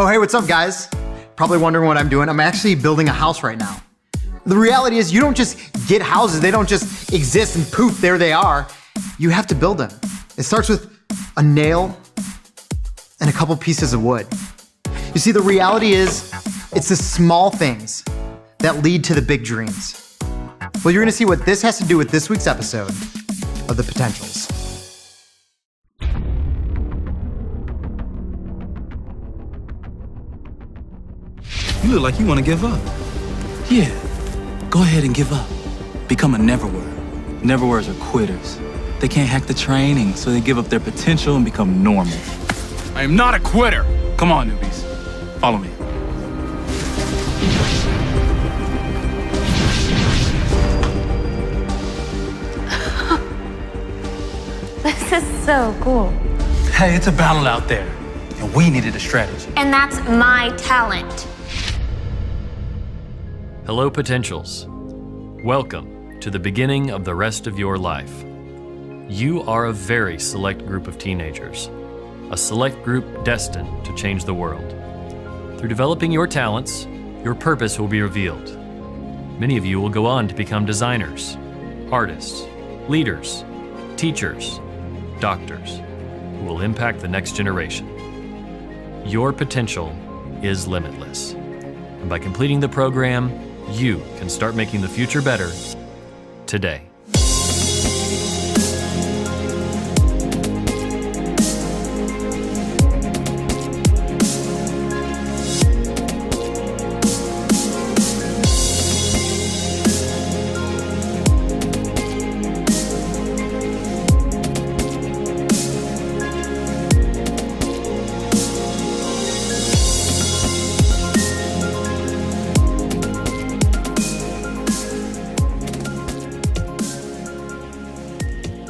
Oh, hey, what's up, guys? Probably wondering what I'm doing. I'm actually building a house right now. The reality is you don't just get houses. They don't just exist and poof, there they are. You have to build them. It starts with a nail and a couple pieces of wood. You see, the reality is it's the small things that lead to the big dreams. Well, you're gonna see what this has to do with this week's episode of The Potentials. You look like you want to give up. Yeah, go ahead and give up. Become a never-word. Never-words are quitters. They can't hack the training, so they give up their potential and become normal. I am not a quitter. Come on, newbies. Follow me. This is so cool. Hey, it's a battle out there, and we needed a strategy. And that's my talent. Hello, Potentials. Welcome to the beginning of the rest of your life. You are a very select group of teenagers, a select group destined to change the world. Through developing your talents, your purpose will be revealed. Many of you will go on to become designers, artists, leaders, teachers, doctors, who will impact the next generation. Your potential is limitless. And by completing the program, you can start making the future better today.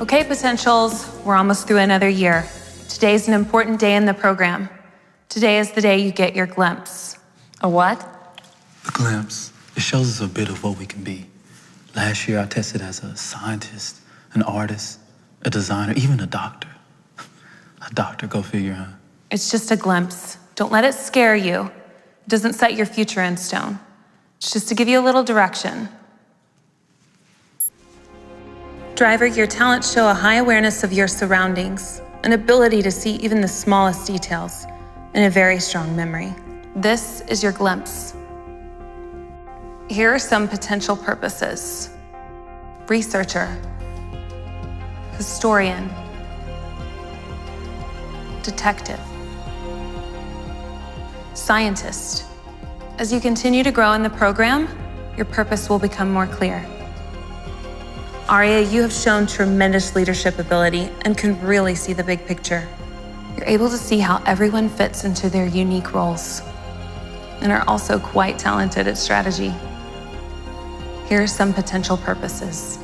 Okay, Potentials, we're almost through another year. Today's an important day in the program. Today is the day you get your glimpse. A what? The glimpse. It shows us a bit of what we can be. Last year, I tested as a scientist, an artist, a designer, even a doctor. A doctor, go figure, huh? It's just a glimpse. Don't let it scare you. It doesn't set your future in stone. It's just to give you a little direction. Driver, your talents show a high awareness of your surroundings, an ability to see even the smallest details, and a very strong memory. This is your glimpse. Here are some potential purposes. Researcher, historian, detective, scientist. As you continue to grow in the program, your purpose will become more clear. Aria, you have shown tremendous leadership ability and can really see the big picture. You're able to see how everyone fits into their unique roles and are also quite talented at strategy. Here are some potential purposes.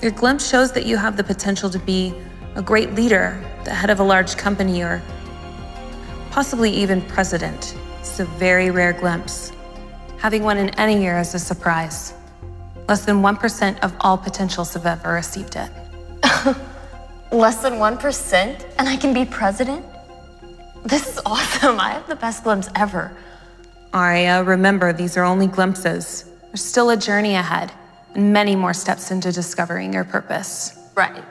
Your glimpse shows that you have the potential to be a great leader, the head of a large company, or possibly even president. It's a very rare glimpse. Having one in any year is a surprise. Less than 1% of all potentials have ever received it. Less than 1%? And I can be president? This is awesome. I have the best glimpse ever. Aria, remember, these are only glimpses. There's still a journey ahead and many more steps into discovering your purpose. Right.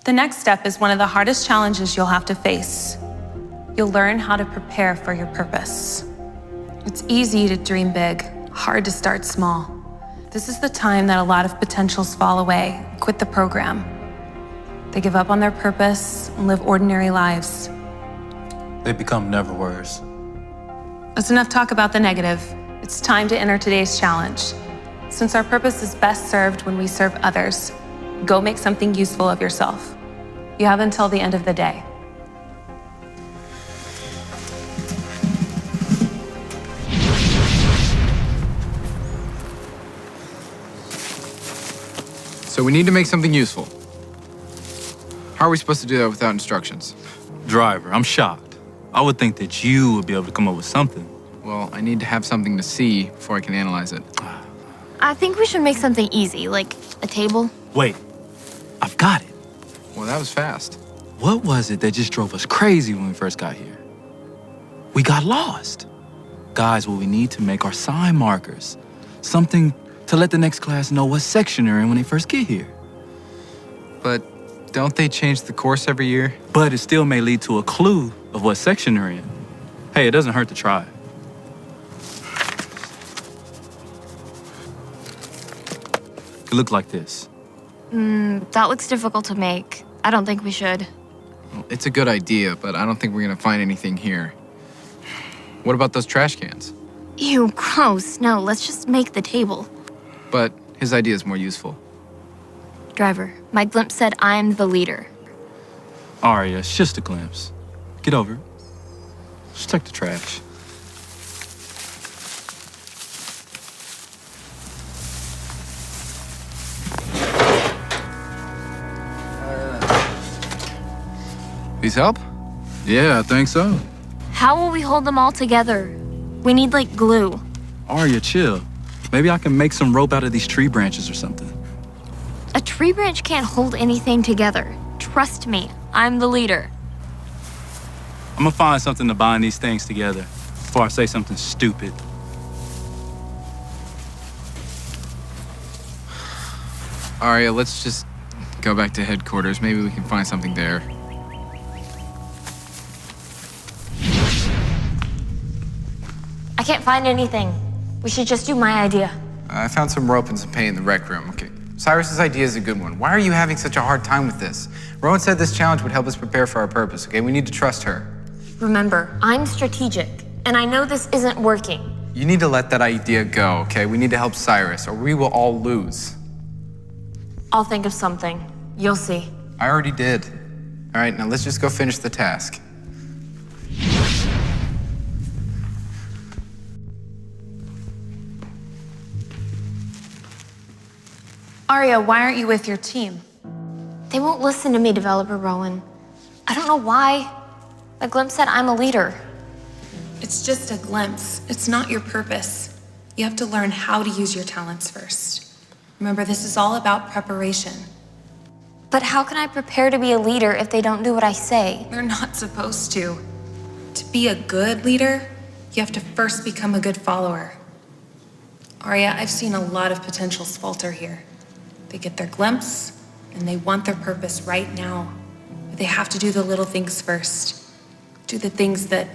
The next step is one of the hardest challenges you'll have to face. You'll learn how to prepare for your purpose. It's easy to dream big, hard to start small. This is the time that a lot of potentials fall away, quit the program. They give up on their purpose and live ordinary lives. They become never-words. That's enough talk about the negative. It's time to enter today's challenge. Since our purpose is best served when we serve others, go make something useful of yourself. You have until the end of the day. So we need to make something useful. How are we supposed to do that without instructions? Driver, I'm shocked. I would think that you would be able to come up with something. Well, I need to have something to see before I can analyze it. I think we should make something easy, like a table. Wait, I've got it. Well, that was fast. What was it that just drove us crazy when we first got here? We got lost. Guys, what we need to make are sign markers. Something to let the next class know what section they're in when they first get here. But don't they change the course every year? But it still may lead to a clue of what section they're in. Hey, it doesn't hurt to try. It looked like this. That looks difficult to make. I don't think we should. Well, it's a good idea, but I don't think we're gonna find anything here. What about those trash cans? Ew, gross. No, let's just make the table. But his idea is more useful. Driver, my glimpse said I'm the leader. Aria, it's just a glimpse. Get over it. Just check the trash. These help? Yeah, I think so. How will we hold them all together? We need, like, glue. Aria, chill. Maybe I can make some rope out of these tree branches or something. A tree branch can't hold anything together. Trust me, I'm the leader. I'm gonna find something to bind these things together before I say something stupid. Aria, let's just go back to headquarters. Maybe we can find something there. I can't find anything. We should just do my idea. I found some rope and some paint in the rec room. Okay, Cyrus's idea is a good one. Why are you having such a hard time with this? Rowan said this challenge would help us prepare for our purpose, okay? We need to trust her. Remember, I'm strategic, and I know this isn't working. You need to let that idea go, okay? We need to help Cyrus, or we will all lose. I'll think of something. You'll see. I already did. All right, now let's just go finish the task. Aria, why aren't you with your team? They won't listen to me, Developer Rowan. I don't know why. The glimpse said I'm a leader. It's just a glimpse. It's not your purpose. You have to learn how to use your talents first. Remember, this is all about preparation. But how can I prepare to be a leader if they don't do what I say? They're not supposed to. To be a good leader, you have to first become a good follower. Aria, I've seen a lot of potentials falter here. They get their glimpse, and they want their purpose right now. But they have to do the little things first. Do the things that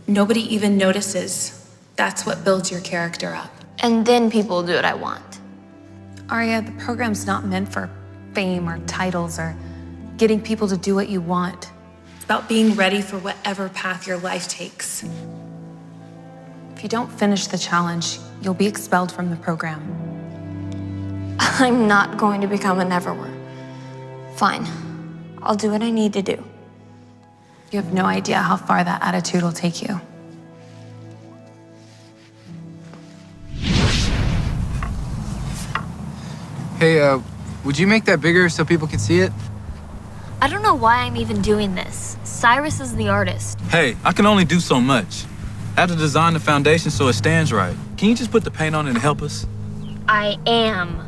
nobody even notices. That's what builds your character up. And then people will do what I want. Aria, the program's not meant for fame or titles or getting people to do what you want. It's about being ready for whatever path your life takes. If you don't finish the challenge, you'll be expelled from the program. I'm not going to become a neverwhere. Fine. I'll do what I need to do. You have no idea how far that attitude will take you. Hey, would you make that bigger so people can see it? I don't know why I'm even doing this. Cyrus is the artist. Hey, I can only do so much. I have to design the foundation so it stands right. Can you just put the paint on it and help us? I am.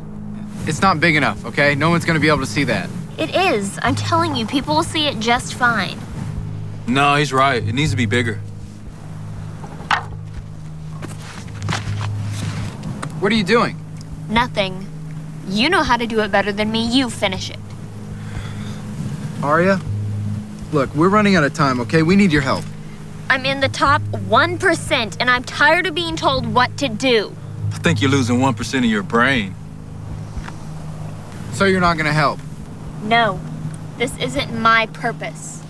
It's not big enough, okay? No one's gonna be able to see that. It is. I'm telling you, people will see it just fine. No, he's right. It needs to be bigger. What are you doing? Nothing. You know how to do it better than me. You finish it. Aria? Look, we're running out of time, okay? We need your help. I'm in the top 1%, and I'm tired of being told what to do. I think you're losing 1% of your brain. So you're not gonna help? No, this isn't my purpose.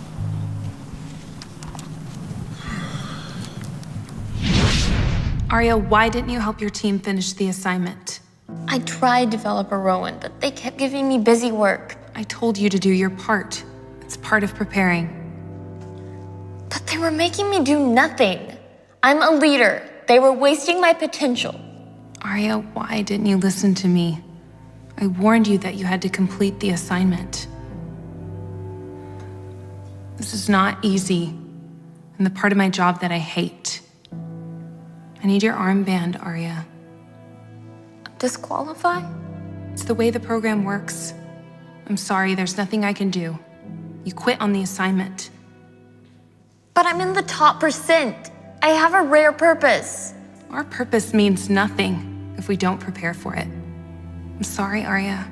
Aria, why didn't you help your team finish the assignment? I tried, Developer Rowan, but they kept giving me busy work. I told you to do your part. It's part of preparing. But they were making me do nothing. I'm a leader. They were wasting my potential. Aria, why didn't you listen to me? I warned you that you had to complete the assignment. This is not easy, and the part of my job that I hate. I need your armband, Aria. Disqualify? It's the way the program works. I'm sorry, there's nothing I can do. You quit on the assignment. But I'm in the top percent. I have a rare purpose. Our purpose means nothing if we don't prepare for it. I'm sorry, Arya.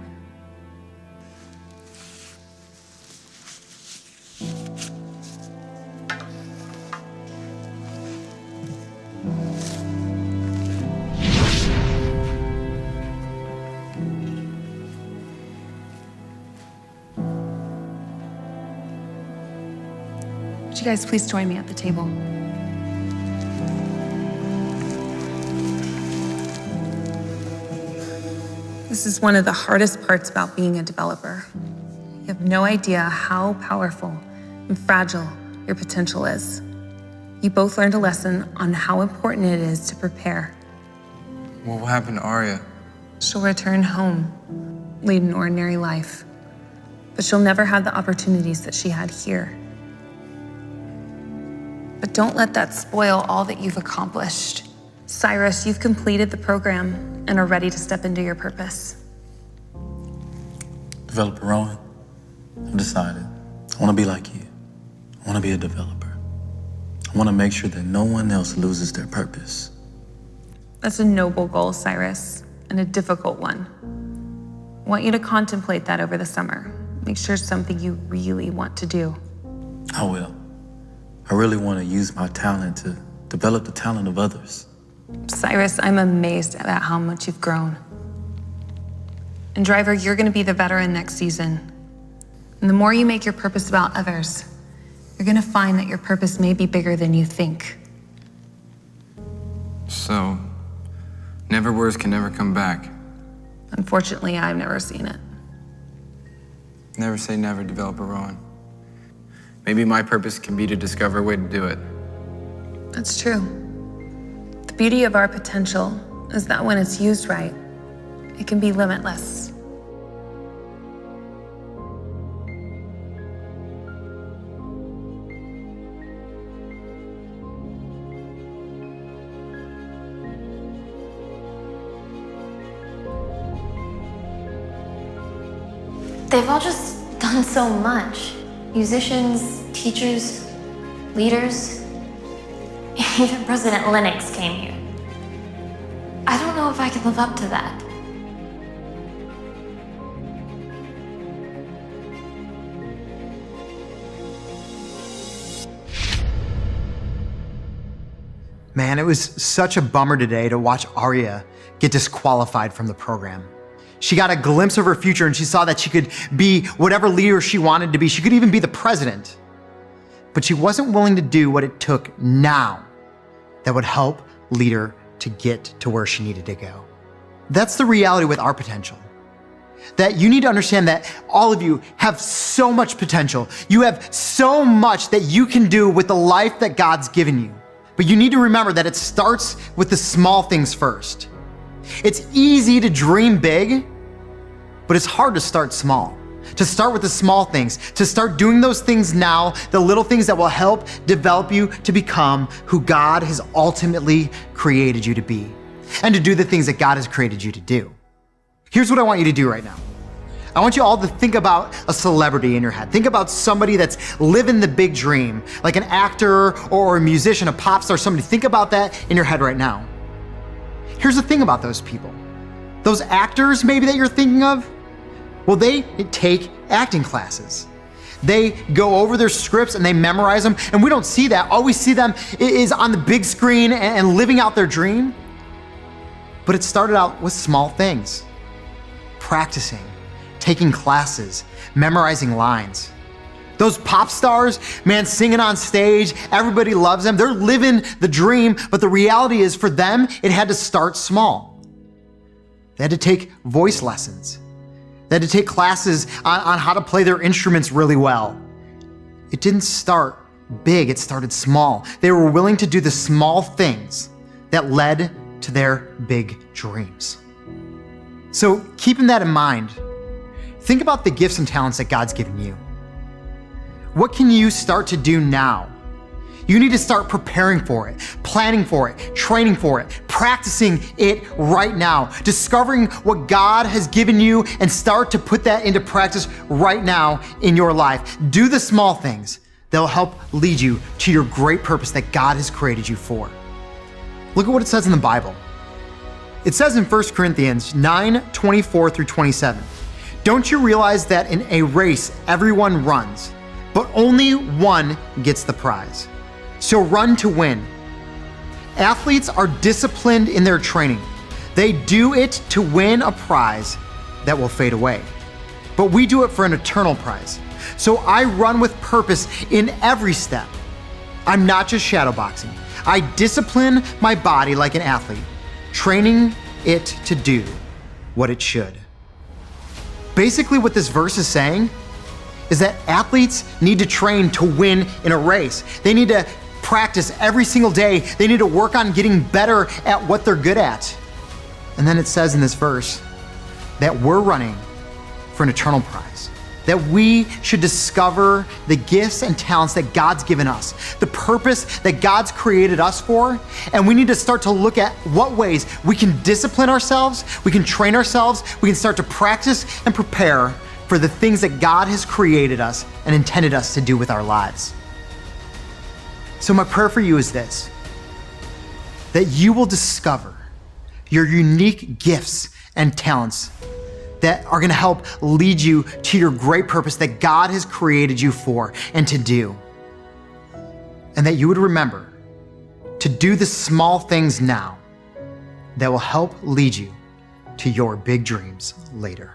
Would you guys please join me at the table? This is one of the hardest parts about being a developer. You have no idea how powerful and fragile your potential is. You both learned a lesson on how important it is to prepare. What will happen to Arya? She'll return home, lead an ordinary life, but she'll never have the opportunities that she had here. But don't let that spoil all that you've accomplished. Cyrus, you've completed the program and are ready to step into your purpose. Developer Rowan, I've decided. I want to be like you. I want to be a developer. I want to make sure that no one else loses their purpose. That's a noble goal, Cyrus, and a difficult one. I want you to contemplate that over the summer. Make sure it's something you really want to do. I will. I really want to use my talent to develop the talent of others. Cyrus, I'm amazed at how much you've grown. And Driver, you're going to be the veteran next season. And the more you make your purpose about others, you're going to find that your purpose may be bigger than you think. So, never words can never come back. Unfortunately, I've never seen it. Never say never, Developer Rowan. Maybe my purpose can be to discover a way to do it. That's true. The beauty of our potential is that when it's used right, it can be limitless. They've all just done so much. Musicians, teachers, leaders. Even President Lennox came here. I don't know if I can live up to that. Man, it was such a bummer today to watch Arya get disqualified from the program. She got a glimpse of her future and she saw that she could be whatever leader she wanted to be. She could even be the president. But she wasn't willing to do what it took now that would help lead her to get to where she needed to go. That's the reality with our potential. That you need to understand that all of you have so much potential. You have so much that you can do with the life that God's given you. But you need to remember that it starts with the small things first. It's easy to dream big, but it's hard to start small. To start with the small things, to start doing those things now, the little things that will help develop you to become who God has ultimately created you to be, and to do the things that God has created you to do. Here's what I want you to do right now. I want you all to think about a celebrity in your head. Think about somebody that's living the big dream, like an actor or a musician, a pop star, somebody. Think about that in your head right now. Here's the thing about those people. Those actors maybe that you're thinking of, well, they take acting classes. They go over their scripts and they memorize them, and we don't see that. All we see them is on the big screen and living out their dream. But it started out with small things. Practicing, taking classes, memorizing lines. Those pop stars, man, singing on stage, everybody loves them. They're living the dream, but the reality is for them, it had to start small. They had to take voice lessons. They had to take classes on how to play their instruments really well. It didn't start big, it started small. They were willing to do the small things that led to their big dreams. So keeping that in mind, think about the gifts and talents that God's given you. What can you start to do now? You need to start preparing for it, planning for it, training for it, practicing it right now, discovering what God has given you and start to put that into practice right now in your life. Do the small things that will help lead you to your great purpose that God has created you for. Look at what it says in the Bible. It says in 1 Corinthians 9:24-27, "Don't you realize that in a race everyone runs, but only one gets the prize? So run to win." Athletes are disciplined in their training. They do it to win a prize that will fade away. But we do it for an eternal prize. So I run with purpose in every step. I'm not just shadowboxing. I discipline my body like an athlete, training it to do what it should. Basically, what this verse is saying is that athletes need to train to win in a race. They need to practice every single day. They need to work on getting better at what they're good at. And then it says in this verse that we're running for an eternal prize, that we should discover the gifts and talents that God's given us, the purpose that God's created us for, and we need to start to look at what ways we can discipline ourselves, we can train ourselves, we can start to practice and prepare for the things that God has created us and intended us to do with our lives. So my prayer for you is this, that you will discover your unique gifts and talents that are gonna help lead you to your great purpose that God has created you for and to do. And that you would remember to do the small things now that will help lead you to your big dreams later.